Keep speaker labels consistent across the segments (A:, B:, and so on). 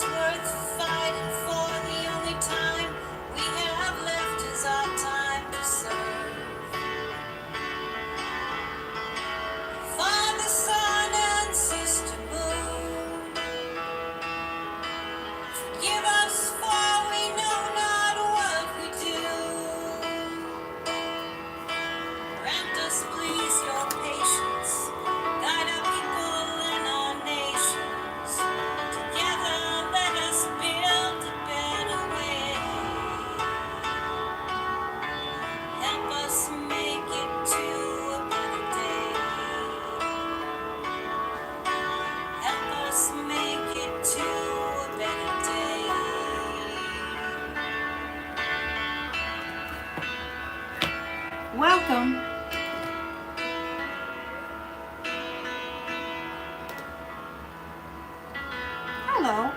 A: it's worth fighting for. The only time we have left is our time to serve. Father, Son, and Sister Moon, forgive us for we know not what we do. Grant us, please, your patience. Guide our people and our nations. Together, let us build a better way. Help us make it to a better day. Help us make it to a better day. Welcome. Hello.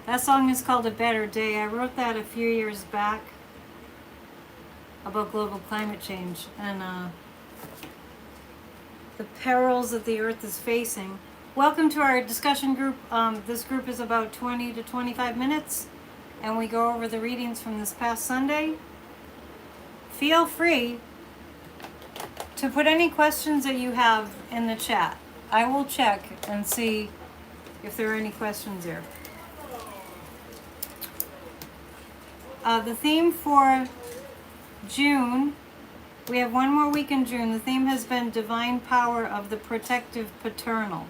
A: That song is called A Better Day. I wrote that a few years back about global climate change and the perils that the earth is facing. Welcome to our discussion group. This group is about 20 to 25 minutes and we go over the readings from this past Sunday. Feel free to put any questions that you have in the chat. I will check and see if there are any questions there. The theme for June, we have one more week in June. The theme has been Divine Power of the Protective Paternal.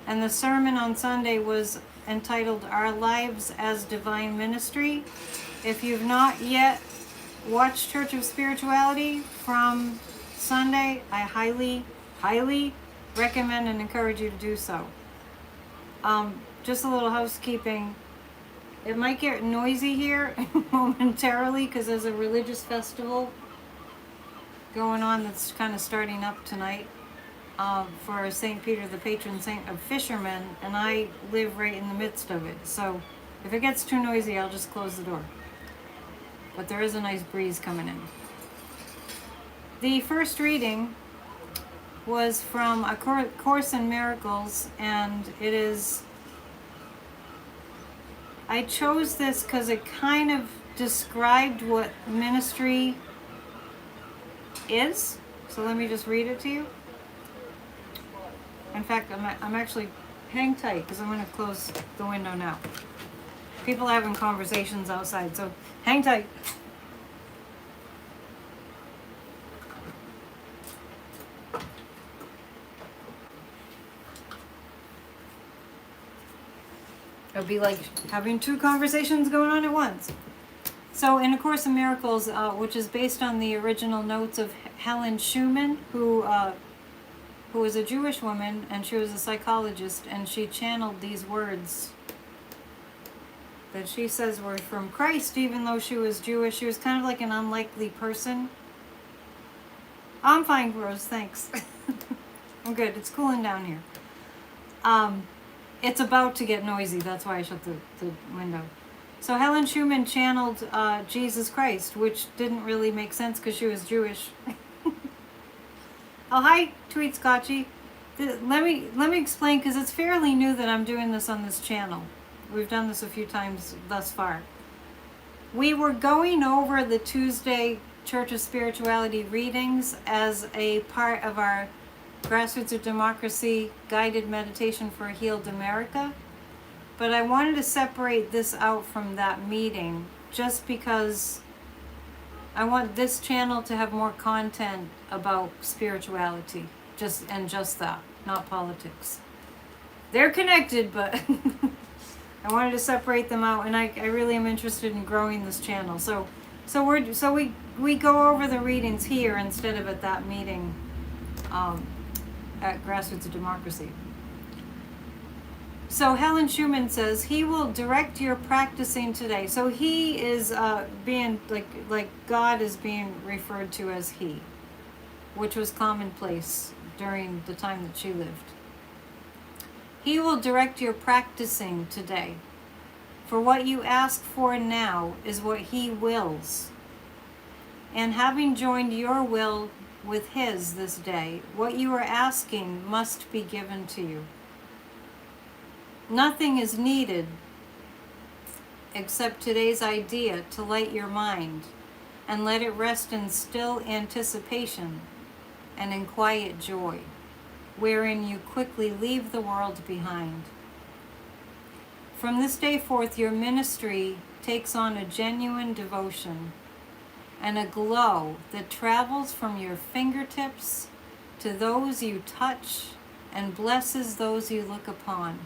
A: And the sermon on Sunday was entitled Our Lives as Divine Ministry. If you've not yet watched Church of Spirituality from Sunday, I highly, highly recommend and encourage you to do so. Just a little housekeeping. It might get noisy here momentarily because there's a religious festival going on that's kind of starting up tonight for St. Peter, the patron saint of fishermen, and I live right in the midst of it. So if it gets too noisy, I'll just close the door. But there is a nice breeze coming in. The first reading was from A Course in Miracles, and it is... I chose this because it kind of described what ministry is. So let me just read it to you. In fact, I'm actually, hang tight because I'm going to close the window now. People are having conversations outside, so hang tight. It would be like having two conversations going on at once. So in A Course in Miracles, which is based on the original notes of Helen Schumann, who was a Jewish woman, and she was a psychologist, and she channeled these words that she says were from Christ, even though she was Jewish. She was kind of like an unlikely person. I'm fine, Rose, thanks. I'm good, it's cooling down here. It's about to get noisy, that's why I shut the window. So Helen Schumann channeled Jesus Christ, which didn't really make sense because she was Jewish. Oh, hi, Tweet Scotchy. Let me explain, because it's fairly new that I'm doing this on this channel. We've done this a few times thus far. We were going over the Tuesday Church of Spirituality readings as a part of our Grassroots of Democracy guided meditation for a healed America. But I wanted to separate this out from that meeting just because I want this channel to have more content about spirituality, just that, not politics. They're connected, but I wanted to separate them out, and I really am interested in growing this channel. So we go over the readings here instead of at that meeting at Grassroots of Democracy. So Helen Schumann says, he will direct your practicing today. So he is being, like God is being referred to as he, which was commonplace during the time that she lived. He will direct your practicing today. For what you ask for now is what he wills. And having joined your will with His this day, what you are asking must be given to you. Nothing is needed except today's idea to light your mind and let it rest in still anticipation and in quiet joy, wherein you quickly leave the world behind. From this day forth, your ministry takes on a genuine devotion and a glow that travels from your fingertips to those you touch and blesses those you look upon.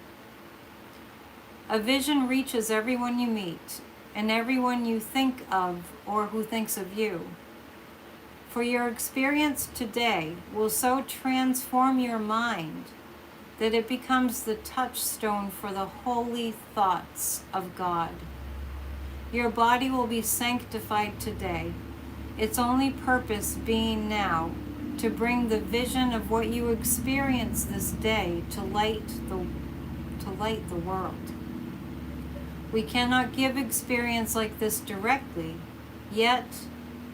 A: A vision reaches everyone you meet and everyone you think of or who thinks of you. For your experience today will so transform your mind that it becomes the touchstone for the holy thoughts of God. Your body will be sanctified today, its only purpose being now to bring the vision of what you experience this day to light the world. We cannot give experience like this directly, yet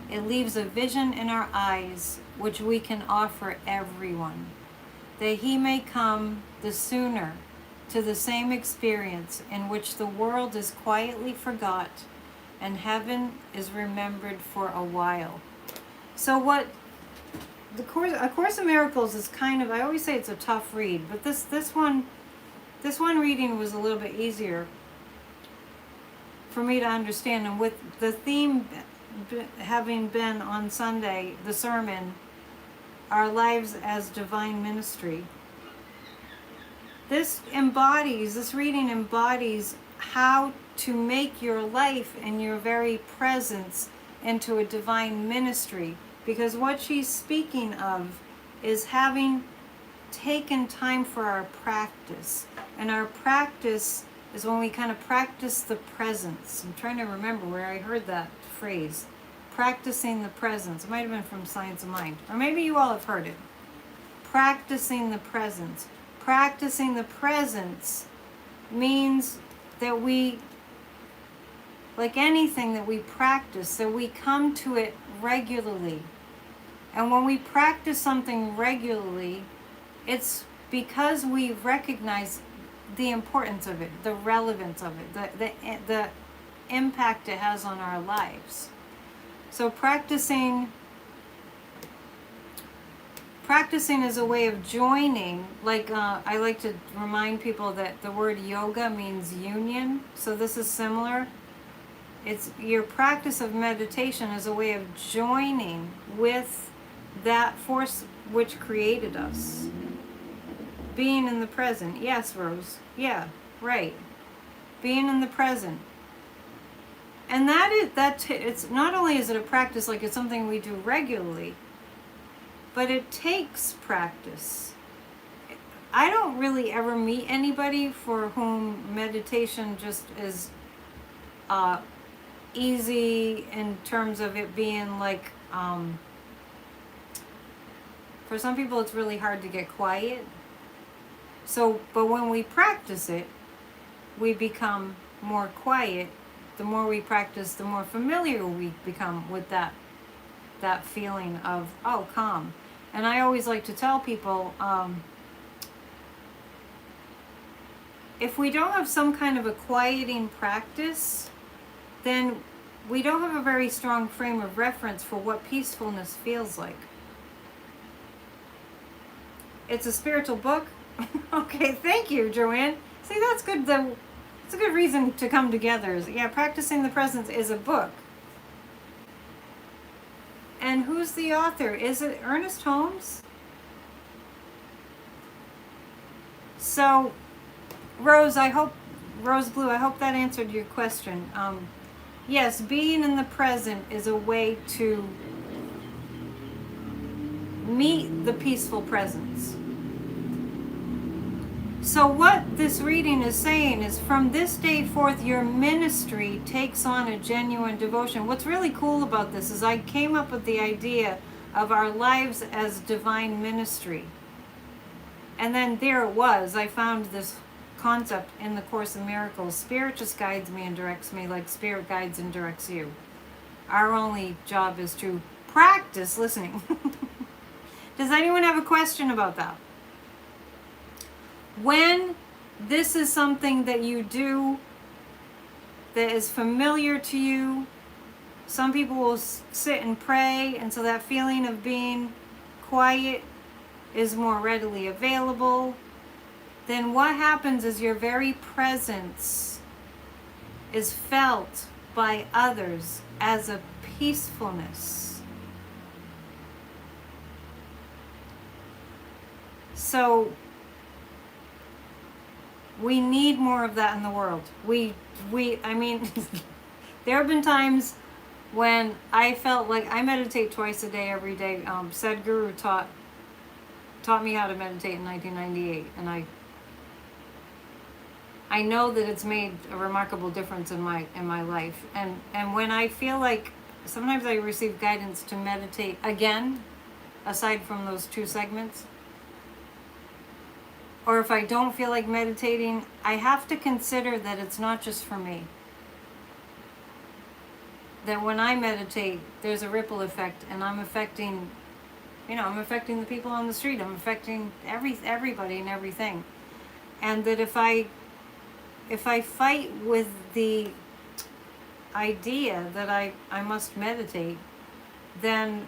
A: it leaves a vision in our eyes which we can offer everyone, that he may come the sooner to the same experience in which the world is quietly forgot and heaven is remembered for a while. So what A Course in Miracles is kind of, I always say it's a tough read, but this one reading was a little bit easier for me to understand. And with the theme having been on Sunday, the sermon, Our Lives as Divine Ministry, this reading embodies how to make your life and your very presence into a divine ministry. Because what she's speaking of is having taken time for our practice. And our practice is when we kind of practice the presence. I'm trying to remember where I heard that phrase. Practicing the presence. It might have been from Science of Mind. Or maybe you all have heard it. Practicing the presence. Practicing the presence means that we, like anything that we practice, that we come to it regularly. And when we practice something regularly, it's because we recognize the importance of it, the relevance of it, the impact it has on our lives. So practicing is a way of joining, I like to remind people that the word yoga means union, so this is similar. It's your practice of meditation is a way of joining with that force which created us. Being in the present. Yes, Rose. Yeah, right. Being in the present. And it's not only is it a practice, like it's something we do regularly, but it takes practice. I don't really ever meet anybody for whom meditation just is easy in terms of it being like, for some people it's really hard to get quiet. But when we practice it, we become more quiet. The more we practice, the more familiar we become with that feeling of, calm. And I always like to tell people, if we don't have some kind of a quieting practice, then we don't have a very strong frame of reference for what peacefulness feels like. It's a spiritual book. Okay, thank you, Joanne. See, that's good. It's a good reason to come together. Yeah, Practicing the Presence is a book. And who's the author? Is it Ernest Holmes? So, Rose Blue, I hope that answered your question. Yes, being in the present is a way to meet the peaceful presence. So what this reading is saying is, from this day forth, your ministry takes on a genuine devotion. What's really cool about this is I came up with the idea of our lives as divine ministry. And then there it was. I found this concept in the Course in Miracles. Spirit just guides me and directs me like Spirit guides and directs you. Our only job is to practice listening. Does anyone have a question about that? When this is something that you do that is familiar to you, some people will sit and pray, and so that feeling of being quiet is more readily available. Then what happens is your very presence is felt by others as a peacefulness. So we need more of that in the world. I mean, there have been times when I felt like I meditate twice a day, every day. Sadhguru taught me how to meditate in 1998, and I know that it's made a remarkable difference in my life. And when I feel like sometimes I receive guidance to meditate again, aside from those 2 segments, or if I don't feel like meditating, I have to consider that it's not just for me. That when I meditate, there's a ripple effect, and I'm affecting the people on the street. I'm affecting everybody and everything. And that if I fight with the idea that I must meditate, then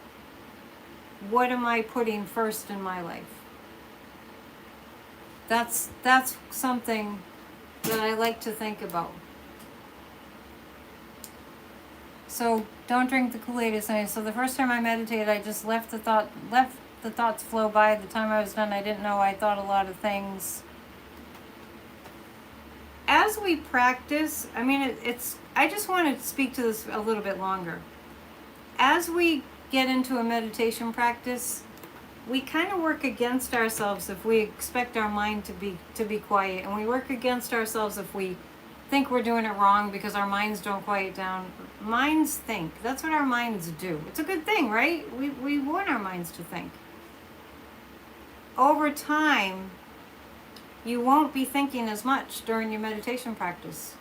A: what am I putting first in my life? That's something that I like to think about. So don't drink the Kool-Aid is nice. So the first time I meditated, I just let the thoughts flow by. The time I was done, I didn't know I thought a lot of things. As we practice, I mean, I just want to speak to this a little bit longer. As we get into a meditation practice, we kind of work against ourselves if we expect our mind to be quiet, and we work against ourselves if we think we're doing it wrong because our minds don't quiet down. Minds think. That's what our minds do. It's a good thing, right? We want our minds to think. Over time, you won't be thinking as much during your meditation practice.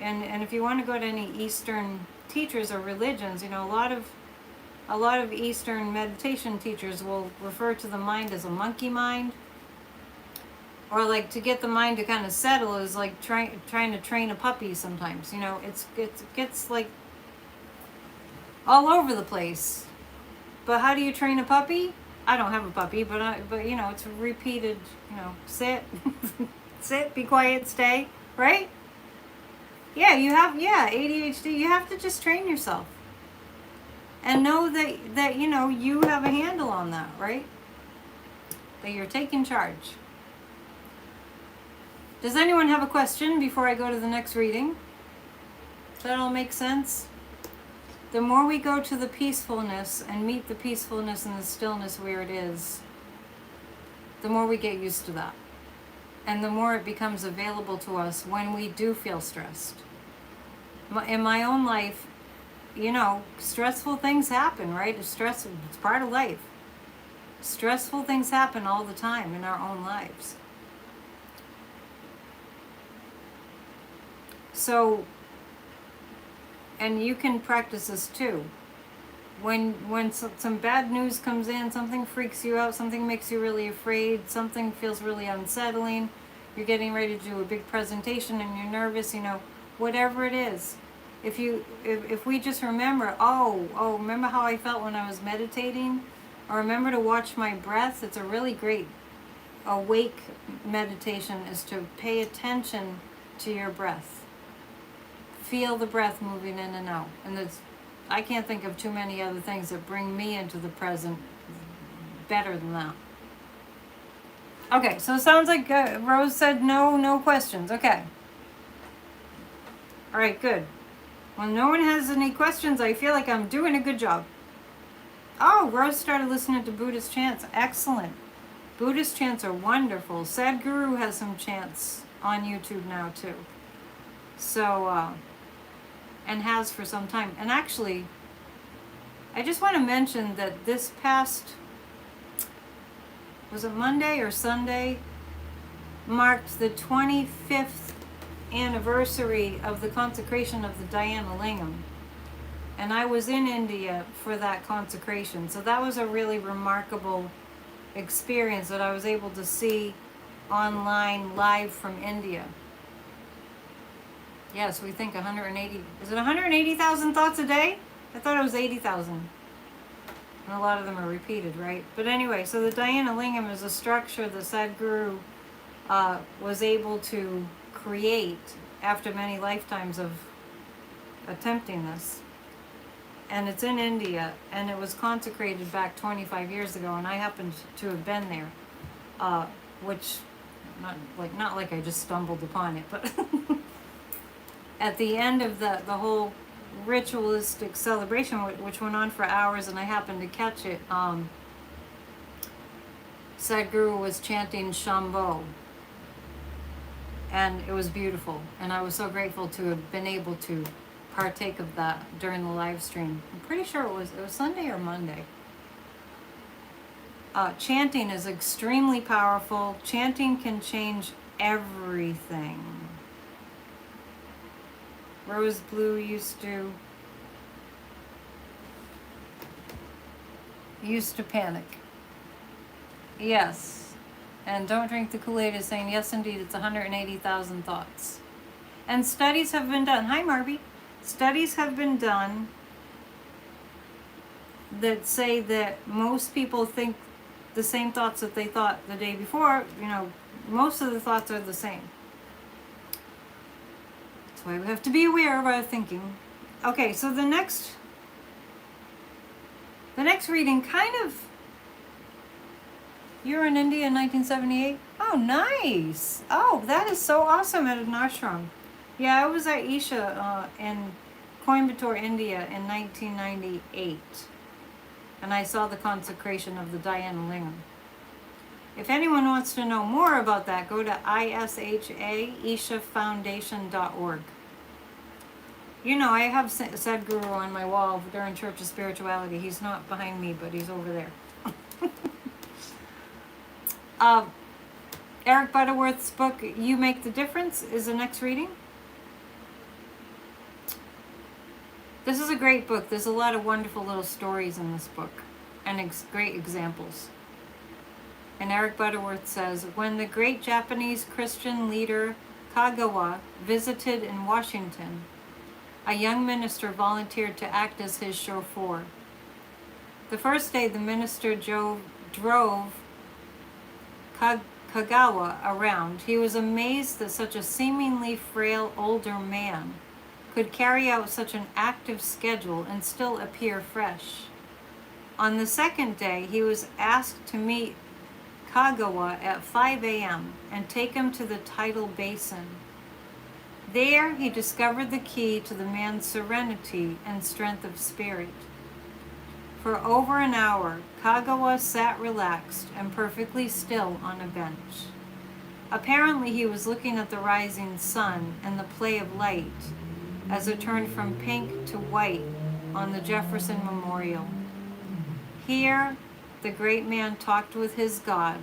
A: And if you want to go to any Eastern teachers or religions, a lot of Eastern meditation teachers will refer to the mind as a monkey mind. Or like to get the mind to kind of settle is like trying to train a puppy sometimes. It gets like all over the place. But how do you train a puppy? I don't have a puppy, but it's repeated, sit, sit, be quiet, stay, right? Yeah, ADHD, you have to just train yourself. And know that you have a handle on that, right? That you're taking charge. Does anyone have a question before I go to the next reading? Does that all make sense? The more we go to the peacefulness and meet the peacefulness and the stillness where it is, the more we get used to that. And the more it becomes available to us when we do feel stressed. In my own life, stressful things happen, right? It's part of life. Stressful things happen all the time in our own lives. So, and you can practice this too. When some bad news comes in, something freaks you out, something makes you really afraid, something feels really unsettling, you're getting ready to do a big presentation and you're nervous, whatever it is. If we just remember, remember how I felt when I was meditating? Or remember to watch my breath. It's a really great awake meditation is to pay attention to your breath. Feel the breath moving in and out. And I can't think of too many other things that bring me into the present better than that. Okay, so it sounds like Rose said no questions. Okay. All right, good. When no one has any questions, I feel like I'm doing a good job. Oh, Rose started listening to Buddhist chants. Excellent. Buddhist chants are wonderful. Sadhguru has some chants on YouTube now too. So, and has for some time. And actually, I just want to mention that this past, was it Monday or Sunday, marked the 25th anniversary of the consecration of the Dhyana Lingam. And I was in India for that consecration. So that was a really remarkable experience that I was able to see online live from India. Yes, we think 180. Is it 180,000 thoughts a day? I thought it was 80,000. And a lot of them are repeated, right? But anyway, so the Dhyana Lingam is a structure that Sadhguru was able to create after many lifetimes of attempting this. And it's in India, and it was consecrated back 25 years ago, and I happened to have been there, which, not like I just stumbled upon it, but at the end of the whole ritualistic celebration, which went on for hours, and I happened to catch it, Sadhguru was chanting Shambho, and it was beautiful, and I was so grateful to have been able to partake of that during the live stream. I'm pretty sure it was Sunday or Monday. Chanting is extremely powerful. Chanting can change everything. Rose Blue used to panic. Yes. And Don't Drink the Kool-Aid is saying, yes, indeed, it's 180,000 thoughts. And studies have been done. Hi, Marby. Studies have been done that say that most people think the same thoughts that they thought the day before. Most of the thoughts are the same. That's why we have to be aware of our thinking. Okay, so the next reading kind of... You were in India in 1978? Oh, nice. Oh, that is so awesome at an ashram. Yeah, I was at Isha in Coimbatore, India in 1998. And I saw the consecration of the Dhyana Lingam. If anyone wants to know more about that, go to ishafoundation.org. I have Sadhguru on my wall during Church of Spirituality. He's not behind me, but he's over there. Eric Butterworth's book, You Make the Difference, is the next reading. This is a great book. There's a lot of wonderful little stories in this book and great examples. And Eric Butterworth says, when the great Japanese Christian leader Kagawa visited in Washington, a young minister volunteered to act as his chauffeur. The first day, the minister drove Kagawa around. He was amazed that such a seemingly frail older man could carry out such an active schedule and still appear fresh. On the second day, he was asked to meet Kagawa at 5 a.m. and take him to the tidal basin. There, he discovered the key to the man's serenity and strength of spirit. For over an hour, Kagawa sat relaxed and perfectly still on a bench. Apparently, he was looking at the rising sun and the play of light as it turned from pink to white on the Jefferson Memorial. Here, the great man talked with his God,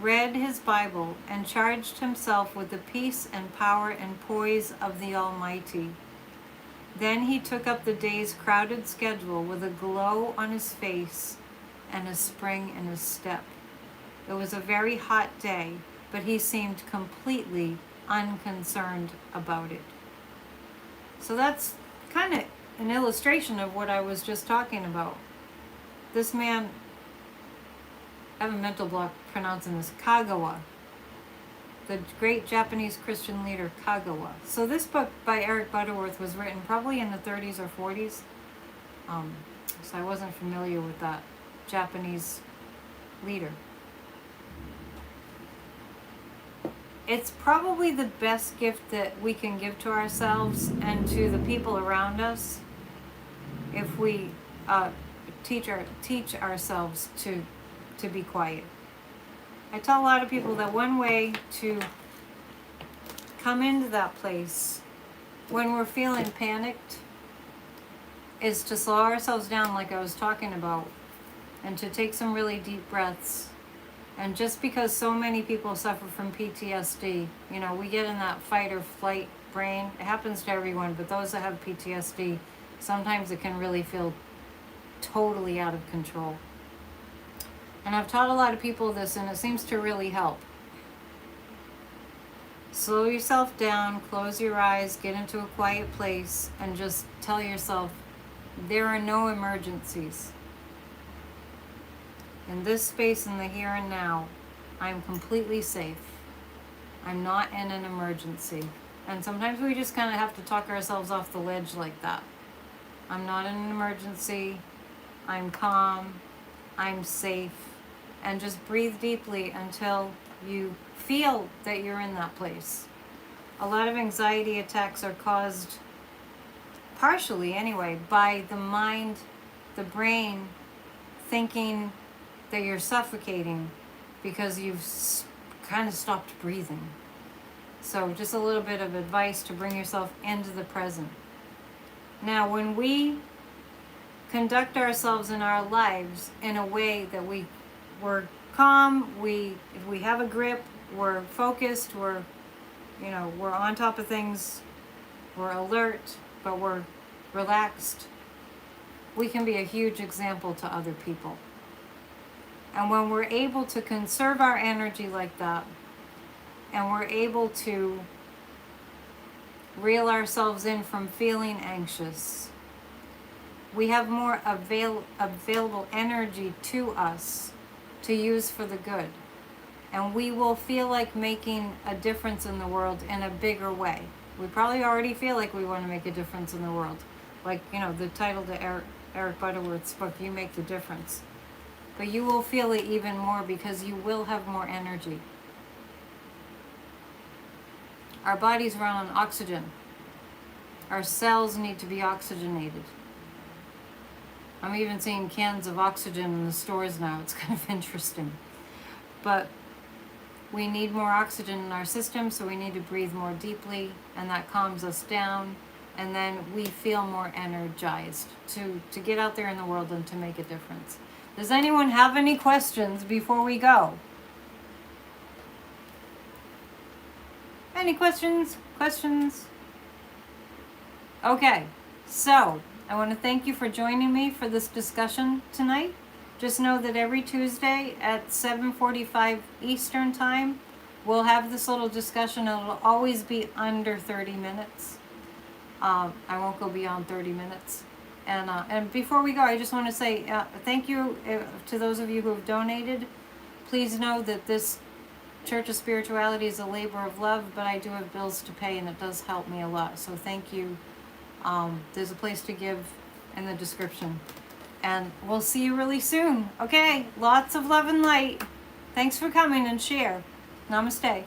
A: read his Bible, and charged himself with the peace and power and poise of the Almighty. Then he took up the day's crowded schedule with a glow on his face and a spring in his step. It was a very hot day, but he seemed completely unconcerned about it. So that's kind of an illustration of what I was just talking about. This man, I have a mental block pronouncing this, Kagawa, the great Japanese Christian leader Kagawa. So this book by Eric Butterworth was written probably in the 30s or 40s. So I wasn't familiar with that Japanese leader. It's probably the best gift that we can give to ourselves and to the people around us if we teach ourselves to be quiet. I tell a lot of people that one way to come into that place when we're feeling panicked is to slow ourselves down like I was talking about and to take some really deep breaths. And just because so many people suffer from PTSD, we get in that fight or flight brain. It happens to everyone, but those that have PTSD, sometimes it can really feel totally out of control. And I've taught a lot of people this, and it seems to really help. Slow yourself down, close your eyes, get into a quiet place, and just tell yourself, there are no emergencies. In this space, in the here and now, I'm completely safe. I'm not in an emergency. And sometimes we just kind of have to talk ourselves off the ledge like that. I'm not in an emergency. I'm calm. I'm safe. And just breathe deeply until you feel that you're in that place. A lot of anxiety attacks are caused, partially anyway, by the mind, the brain, thinking that you're suffocating because you've kind of stopped breathing. So just a little bit of advice to bring yourself into the present. Now, when we conduct ourselves in our lives in a way that we're calm, if we have a grip, we're focused, we're on top of things, we're alert, but we're relaxed, we can be a huge example to other people. And when we're able to conserve our energy like that, and we're able to reel ourselves in from feeling anxious, we have more available energy to us to use for the good. And we will feel like making a difference in the world in a bigger way. We probably already feel like we want to make a difference in the world. Like, the title to Eric Butterworth's book, You Make the Difference. But you will feel it even more because you will have more energy. Our bodies run on oxygen. Our cells need to be oxygenated. I'm even seeing cans of oxygen in the stores now. It's kind of interesting. But we need more oxygen in our system, so we need to breathe more deeply, and that calms us down, and then we feel more energized to get out there in the world and to make a difference. Does anyone have any questions before we go? Any questions? Okay, so I want to thank you for joining me for this discussion tonight. Just know that every Tuesday at 7:45 Eastern Time, we'll have this little discussion. It'll always be under 30 minutes. I won't go beyond 30 minutes. And before we go, I just want to say thank you to those of you who have donated. Please know that this Church of Spirituality is a labor of love, but I do have bills to pay, and it does help me a lot. So thank you. There's a place to give in the description. And we'll see you really soon. Okay, lots of love and light. Thanks for coming and share. Namaste.